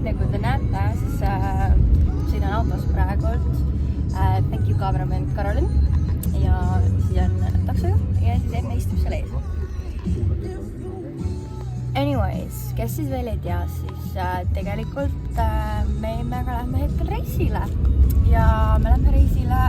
nagu te näete, siis siin on autos praegult thank you cameraman Karolin ja siis on taksojuht ja siis enne istub seal ees. Anyways, kes siis veel ei tea, siis tegelikult meiega lähme hetkel reisile ja me lähme reisile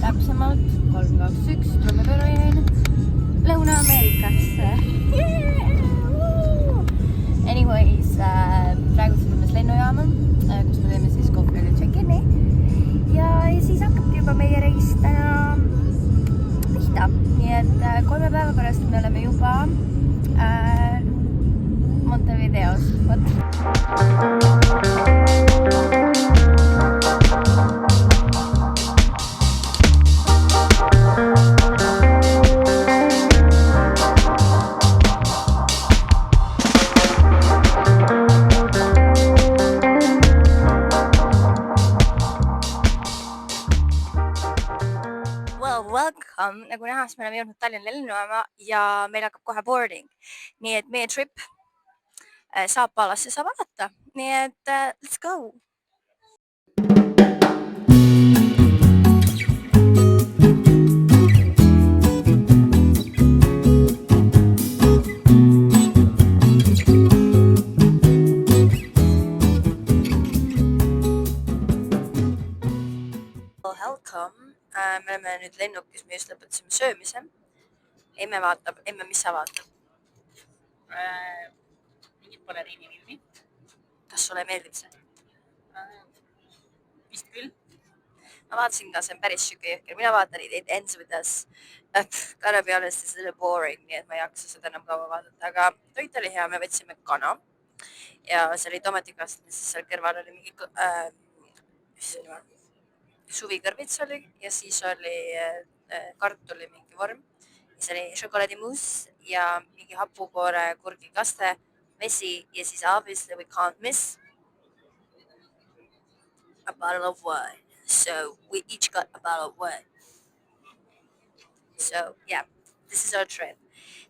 täpsemalt 321 Trumebirojeen Lõuna-Ameerikasse. Anyways, praegu siis oleme lennujaama, kus me teeme siis kohvriga check-in'i ja siis hakkabki juba meie reis täna pihta. Nii et 3 päeva pärast me oleme juba Montevideos. Welcome, nagu näha, siis me oleme jõudnud Tallinna lennujaama ja meil hakkab kohe boarding. Nii et meie trip saab alasse saab alata. Nii et let's go! Welcome! Me oleme nüüd lennukis, me just lõpetasime söömise. Emme vaatab. Emme, mis sa vaatab? Mingit baleriinifilmi. Kas sulle meeldib see? Vist küll. Ma vaatasin ka, see on päris süke jõhker. Mina vaatan It Ends With Us. Gotta be honest, see oli boring, nii et ma ei jaksa seda enam kaua vaadata. Aga toit oli hea, me võtsime kana. Ja see oli tomatikastme, siis seal kõrval oli mingi suvikõrvits oli ja siis oli kartuli mingi vorm. See oli šokolaadimuus ja mingi hapukoore kurgikaste, vesi ja siis obviously we can't miss a bottle of wine. So we each got a bottle of wine. So yeah, this is our trip.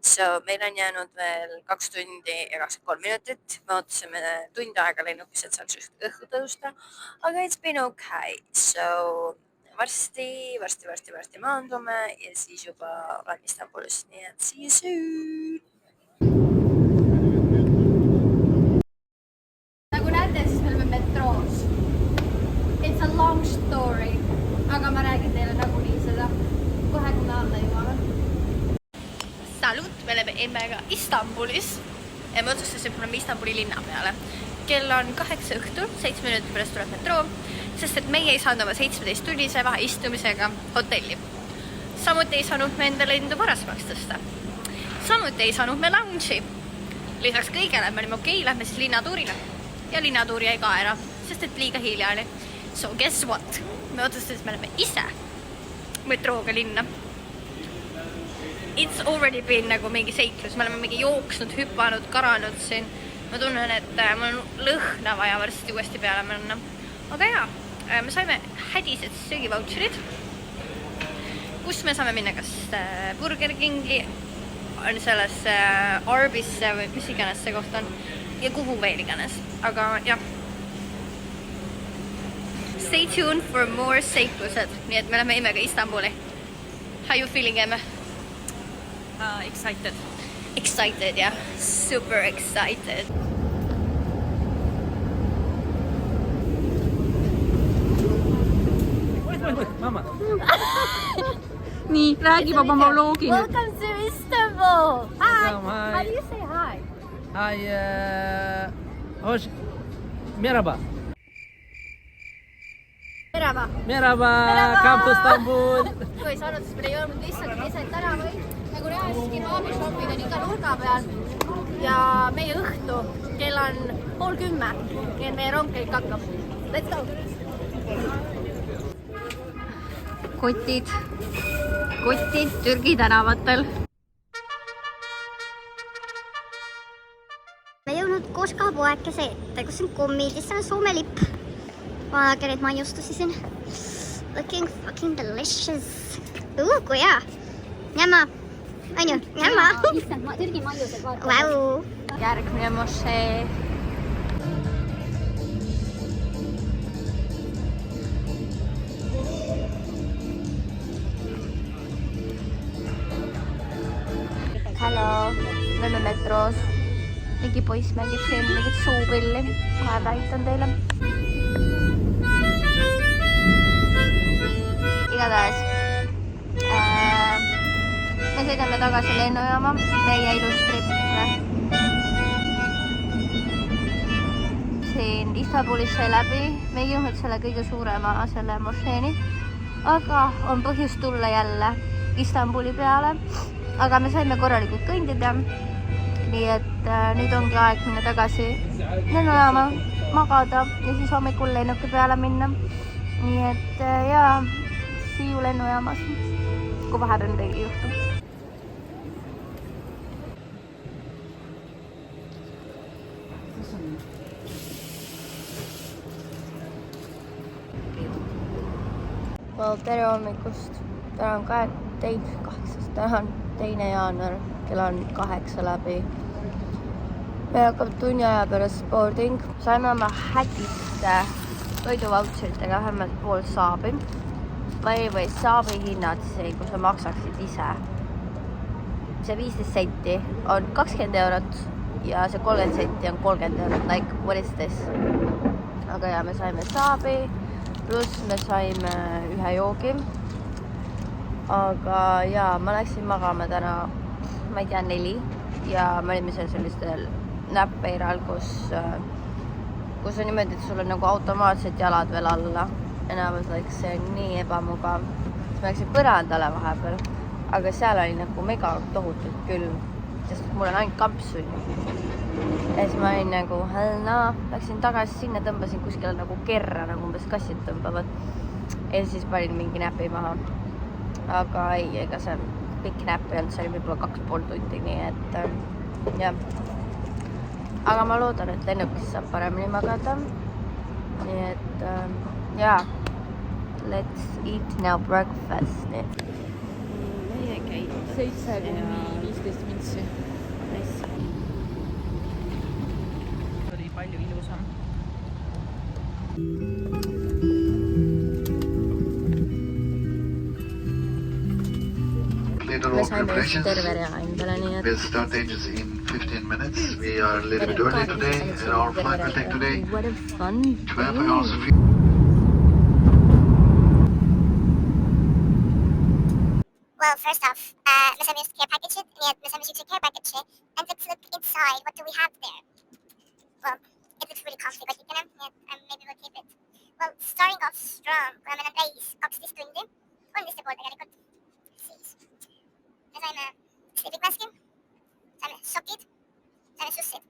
So meil on jäänud veel 2 tundi ja 23 minutit. Me ootasime tund aega lennukis, et saaks õhku tõusta. Aga it's been okay. So varsti maandume ja siis juba olen Istanbulis. Nii et see you soon! Nagu näete, siis me oleme metroos. It's a long story. Aga ma räägin teile nagunii seda. Kohe kui me alla jõuame. Salut, me oleme emmega Istanbulis ja me otsustasime, et me Istanbuli linna peale. Kell on 8 õhtul, 7 minutit pärast tuleb metroo, sest et meie ei saanud oma 17-tunnise vaheistumisega hotelli. Samuti ei saanud me endale enda varasemaks tõsta. Samuti ei saanud me lounge'i. Lisaks kõigele me olime okei, lähme siis linnatuurile. Ja linnatuur jäi ka ära, sest et liiga hilja oli. So guess what? Me otsustasime, et me oleme ise metrooga linna. It's already been nagu mingi seiklus, me oleme mingi jooksnud, hüpanud, karanud siin. Ma tunnen, et mul on lõhna vaja varsti uuesti peale minna. Aga jaa, me saime hädised söögivoucherid, kus me saame minna kas Burger Kingi, on selles Arbisse või mis iganes see koht on ja kuhu veel iganes. Aga jah. Stay tuned for more seiklused, nii et me oleme emmega Istanbuli. How you feeling, Emme? Excited. Excited, yeah. Super excited. Mama. Nii, räägib oma vlogin. Welcome to Istanbul. Hi. Welcome, hi. How do you say hi? Hi, merhaba. Merhaba. Merhaba, come to Istanbul. Kui ei saanud, siis meil ei olnud lihtsalt keset tänavaid. Nagu näha, siis kebabishopid on iga nurga peal. Ja meie õhtu kell on 9:30. Nii et meie rong kõik hakkab. Let's go. Kotid Türgi tänavatel. Me jõudnud koos ka poekese ette, kus on kommid ja seal on Soome lipp. Vaadake neid maiustusi siin. Looking fucking delicious. Kui hea. Jämma. Ainu, jämma. Issand, Türgi maiused vaata. Vau. Järgmine mošee. mingi poiss mängib siin mingit suupilli. Kohe näitan teile. Igatahes me sõidame tagasi lennujaama. Meie ilus trip. Siin Istanbulis sai läbi. Me ei jõudnud selle kõige suurema selle mošeeni. Aga on põhjust tulla jälle Istanbuli peale. Aga me saime korralikult kõndida. Nii et nüüd ongi aeg minna tagasi lennujaama, magada ja siis hommikul lennuki peale minna. Nii et jaa, see you lennujaamas, kui vahepeal midagi juhtub. Tere hommikust. Täna on 2. jaanuar, kell on 8 läbi. Me hakkab tunni aja pärast boarding. Saime oma hätist toiduvautšeritega vähemalt pool saabi. Või saabi hinnad, kui sa maksaksid ise. See 15 senti on 20 eurot ja see 30 senti on 30 eurot. Like, what is this? Aga ja, me saime saabi. Pluss me saime ühe joogi. Aga jaa, ma läksin magama täna, ma ei tea, 4. Ja me olime seal sellistel näppeiral, kus on niimoodi, et sul on nagu automaatselt jalad veel alla. Ja see on nii ebamugav. Ma läksin põrandale vahepeal, aga seal oli nagu mega tohutult külm, sest mul on ainult kampsun. Ja siis ma olin nagu, läksin tagasi sinna, tõmbasin kuskile nagu kerra, nagu umbes kassid tõmbavad. Ja siis panin mingi näpi maha. Aga ei, ega see pikk näpp ei olnud, see oli võib-olla 2,5 tundi, nii et jah. Aga ma loodan, et lennukis saab paremini magada. Nii et jaa, let's eat now breakfast. Meie käib 7-15 mintsi. Oli palju ilusam. Me saime just terve rea endale, nii et... We'll start stages in 15 minutes. We are a little bit early today, and our flight will take today What a fun 12 hours. Well, first off, me saime just care package'id, nii et me saime siukse care package'i. And let's look inside, what do we have there? Well, it looks really comfy, kotikene, nii et maybe we'll keep it. Well, starting off strong, kui meil on reis 12 tundi, 13,5 tegelikult. Siis me saime sleeping maski, saime sokid, saime sussid.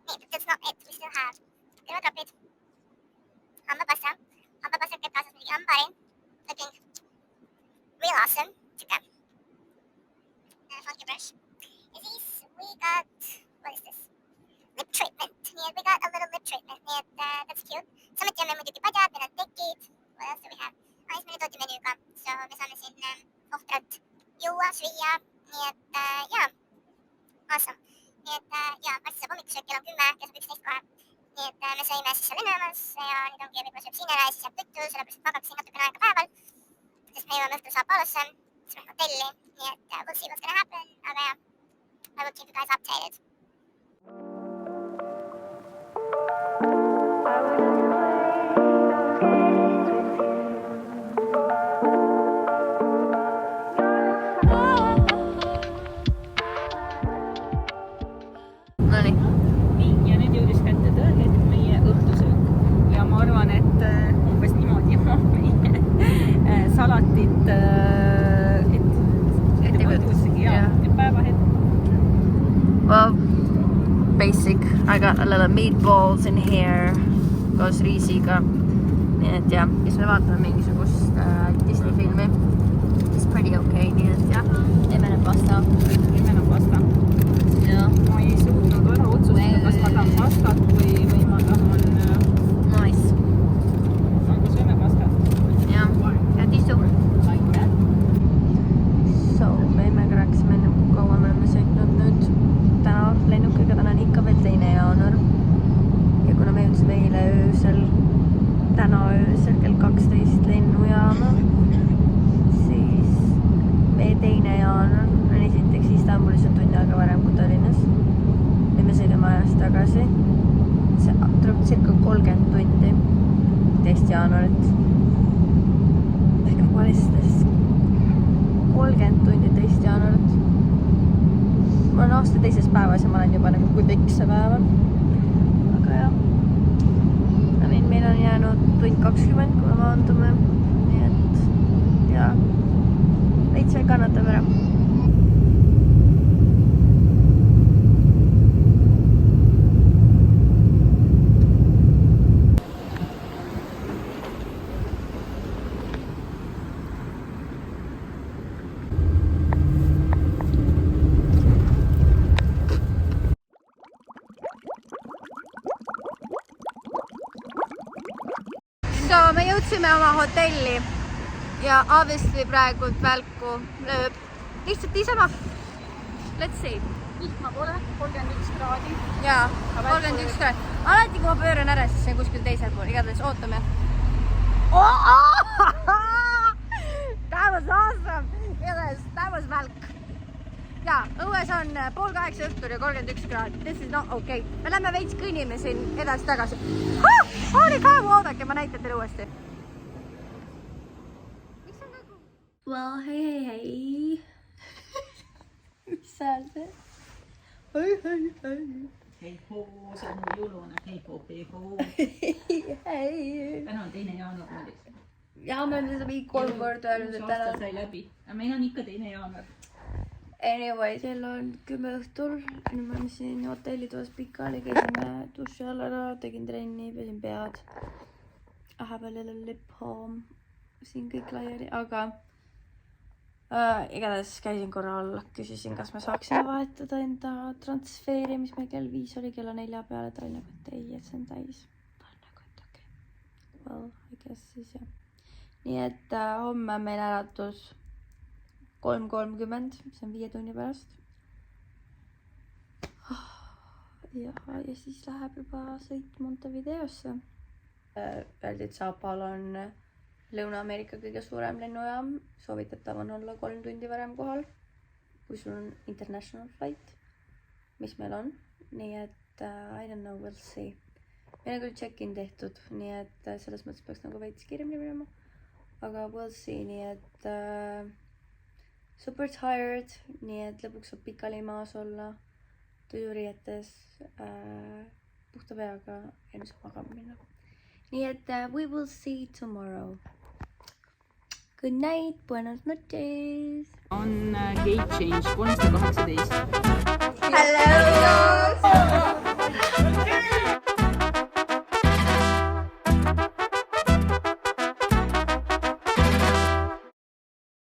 Nii, but that's not it, we still have kõrvaklapid, hambapasta, käib kaasas muidugi hambarin, looking real awesome, siuke funky brush. Ja siis we got, what is this? Lip treatment, nii et we got a little lip treatment, nii et that's cute. Samuti on meil muidugi padjad, meil on tekid, what else do we have? Siis meil toodi menüüga, so me saame siin ohtrat juua, süüa, nii et jaa, awesome. Nii et jaa, varsti saab hommikusöök, kell on 10, kell saab 11 kohe. Nii et me saime siis seal lennujaamas ja nüüd ongi võib-olla sööb siin ära ja siis jääb tuttu, sellepärast et magab siin natukene aega päeval, sest me jõuame õhtul Sao Paulosse, siis me hotelli, nii et we'll see what's gonna happen, aga jah, I will keep you guys updated. Nii, ja nüüd jõudis kätte tõehetk meie õhtusöök. Ja ma arvan, et umbes niimoodi meie salatit päevahetk. Well, basic. I got a little meatballs in here koos riisiga. Nii et jah, kes me vaatame mingisugust Disney filmi. It's pretty okay, nii et jah, teeme need pasta. Ja. Ma ei suutnud ära otsustada, kas ma tahan pastat või ma tahan... Nice. Aga sööme pastat. Ja, tisu. So, me imega rääkisime enne, kui kaua me oleme sõitnud nüüd täna lennukiga, täna on ikka veel 2. jaanuar. Ja kuna me jõudsime eile öösel, täna öösel kell 12 lennujaama, siis meie 2. jaanuar on esiteks Istanbulis on tunni aega varem kui Tallinnas. Ja me sõidame ajast tundi 2. jaanuarit. ehk valistas 30 tundi 2. jaanuarit. ma olen aasta 2. päevas ja ma olen juba nagu kui tekse päeva. aga jah, meil on jäänud tund 20, kui me maandume. nii et jaa, veits veel kannatab ära. So, me jõudsime oma hotelli ja obviously praegu välku lööb lihtsalt niisama. Let's see. Vihma pole, 31 kraadi. Jaa, 31 kraadi. Alati kui ma pööran ära, siis see on kuskil teisel pool. Igatahes ootame. That was awesome! Igatahes, that was välk. Jaa, õues on 7:30 õhtul ja 31 kraadi. This is not okay. Me lähme veits kõnnime siin edasi tagasi. Holy cow, oodake, ma näitan teile uuesti. Well, hei. Mis seal see? Hei. Hei hoo, see on mul jõulune. Hei hoo. Hei. Täna on 2. jaanuar muidugi. Jaa, me oleme seda mingi 3 korda öelnud, et täna. Aasta sai läbi. Aga meil on ikka 2. jaanuar. Anyway, kell on 10 õhtul. Nüüd me oleme siin hotellitoas pikali, käisime duši all ära, tegin trenni, pesin pead. I have a little lip balm. Siin kõik laiali, aga igatahes käisin korra all, küsisin, kas me saaksime vahetada enda transfeeri, mis meil kell 5 oli, kella 4 peale. Ta oli nagu, et ei, et see on täis. Ta on nagu, et okei. Well, I guess siis jah. Nii et homme on meil äratus 3:30, see on 5 tunni pärast. Ja siis läheb juba sõit Montevideosse. Öeldi, et Saapal on Lõuna-Ameerika kõige suurem lennujaam. Soovitatav on olla 3 tundi varem kohal, kui sul on international flight, mis meil on. Nii et I don't know, we'll see. Meil on küll check-in tehtud, nii et selles mõttes peaks nagu veits kiiremini minema. Aga we'll see, nii et super tired, nii et lõpuks saab pikali maas olla, tujurietes, puhta peaga ja nüüd saab magama minna. Nii et we will see tomorrow. Good night, buenas noches. On gate change 318. Hello!